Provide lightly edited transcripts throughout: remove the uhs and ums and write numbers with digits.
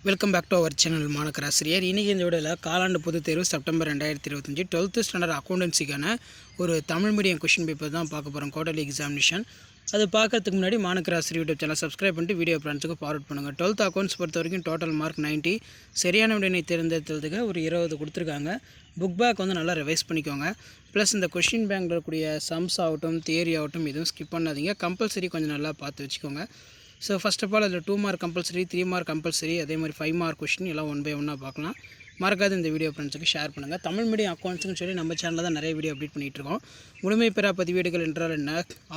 Welcome back to our channel மாணக்கராசிரியர். இன்றைக்கி இந்த வீடியோவில் காலாண்டு பொதுத் தேர்வு செப்டம்பர் 2025 12th ஸ்டாண்டர்ட் அக்கௌண்டன்சிக்கான ஒரு தமிழ் மீடியம் கொஷின் பேப்பர் தான் பார்க்க போகிறோம். Quarterly examination. அது பார்க்கறதுக்கு முன்னாடி மாணக்கராசிரியர் யூடியூப் சேனல் சப்ஸ்கிரைப் பண்ணிட்டு வீடியோ ஃப்ரெண்ட்ஸுக்கு ஃபார்வர்ட் பண்ணுங்கள். 12th அக்கௌண்ட்ஸ் பொறுத்த வரைக்கும் டோட்டல் மார்க் 90. சரியான விடையினை தேர்ந்தெடுத்ததுக்கு ஒரு 20 கொடுத்துருக்காங்க. புக் பேக் வந்து நல்லா ரிவைஸ் பண்ணிக்கோங்க. ப்ளஸ் இந்த கொஷின் பேங்கில் இருக்கக்கூடிய சம்ஸ் ஆகட்டும் தியரி ஆகட்டும் எதுவும் ஸ்கிப் பண்ணாதீங்க. கம்பல்சரி கொஞ்சம் நல்லா பார்த்து வச்சுக்கோங்க. ஸோ ஃபஸ்ட் ஆஃப் ஆல் அதில் 2 மார்க் கம்பல்சரி, 3 மார்க் கம்பல்சரி, அதே மாதிரி 5 மார்க் கொஷின் எல்லாம் 1 by 1 பார்க்கலாம். மறக்காது இந்த வீடியோ ஃப்ரெண்ட்ஸுக்கு ஷேர் பண்ணுங்கள். தமிழ் மீடியம் அக்கௌண்ட்ஸ்னு சொல்லி நம்ம சேனலில் தான் நிறைய வீடியோ அப்டேட் பண்ணிகிட்ருக்கோம். முழுமை பெறா பதிவேடுகள் என்றால் என்ன,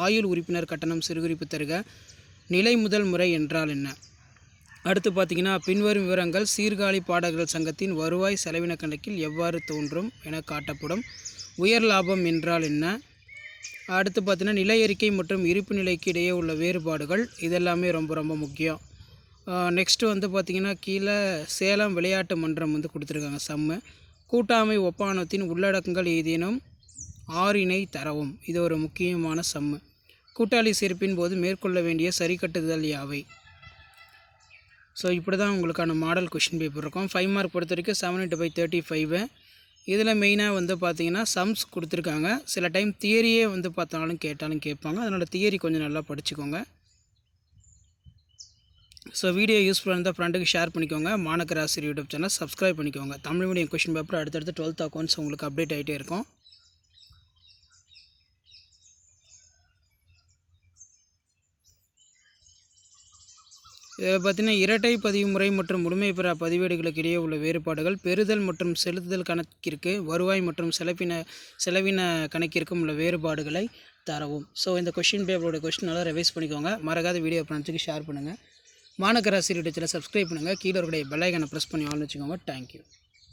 ஆயுள் உறுப்பினர் கட்டணம் சிறுகுறிப்பு தருக, நிலை முதல் முறை என்றால் என்ன, அடுத்து பார்த்திங்கன்னா பின்வரும் விவரங்கள் சீர்காழி பாடகர்கள் சங்கத்தின் வருவாய் செலவின கணக்கில் எவ்வாறு தோன்றும் என காட்டப்படும், உயர் லாபம் என்றால் என்ன, அடுத்து பார்த்தீங்கன்னா நிலை அறிக்கை மற்றும் இருப்பு நிலைக்கு இடையே உள்ள வேறுபாடுகள், இதெல்லாமே ரொம்ப ரொம்ப முக்கியம். நெக்ஸ்ட்டு வந்து பார்த்திங்கன்னா கீழே சேலம் விளையாட்டு மன்றம் வந்து கொடுத்துருக்காங்க சம்மு. கூட்டாண்மை ஒப்பந்தத்தின் உள்ளடக்கங்கள் ஏதேனும் ஆறினை தரவும், இது ஒரு முக்கியமான சம்மு. கூட்டாளி சேர்ப்பின் போது மேற்கொள்ள வேண்டிய சரிக்கட்டுதல் யாவை. ஸோ இப்படி தான் உங்களுக்கான மாடல் கொஷின் பேப்பர் இருக்கும். 5 மார்க் பொறுத்த வரைக்கும் 7/35. இதில் மெயினாக வந்து பார்த்திங்கன்னா சம்ஸ் கொடுத்துருக்காங்க. சில டைம் தியரியே வந்து பார்த்தாலும் கேட்பாங்க. அதனால் தியரி கொஞ்சம் நல்லா படிச்சுக்கோங்க. ஸோ வீடியோ யூஸ்ஃபுல்லாக இருந்தால் ஃப்ரெண்டுக்கு ஷேர் பண்ணிக்கோங்க. மாணக்கராசிரியர் யூடியூப் சேனல் சப்ஸ்கிரைப் பண்ணிக்கோங்க. தமிழ் மீடியம் கொஷின் பேப்பர் அடுத்தடுத்து 12th அக்கௌண்ட்ஸ் உங்களுக்கு அப்டேட் ஆகிட்டே இருக்கும். இதில் பார்த்திங்கன்னா இரட்டை பதிவு முறை மற்றும் முழுமை பெறா பதிவேடுகளுக்கு இடையே உள்ள வேறுபாடுகள், பெறுதல் மற்றும் செலுத்துதல் கணக்கிற்கு வருவாய் மற்றும் செலவின கணக்கிற்கும் உள்ள வேறுபாடுகளை தரவும். ஸோ இந்த கொஷின் பேப்பரோட கொஷின் நல்லா ரிவைஸ் பண்ணிக்கோங்க. மறக்காத வீடியோ ஃப்ரெண்ட்ஸுக்கு ஷேர் பண்ணுங்கள். மாணக்கராசிரியர் சேனலை சப்ஸ்கிரைப் பண்ணுங்கள். கீழே இருக்கிற பெல் ஐகானை ப்ரெஸ் பண்ணி ஆன் வச்சுக்கோங்க. தேங்க்யூ.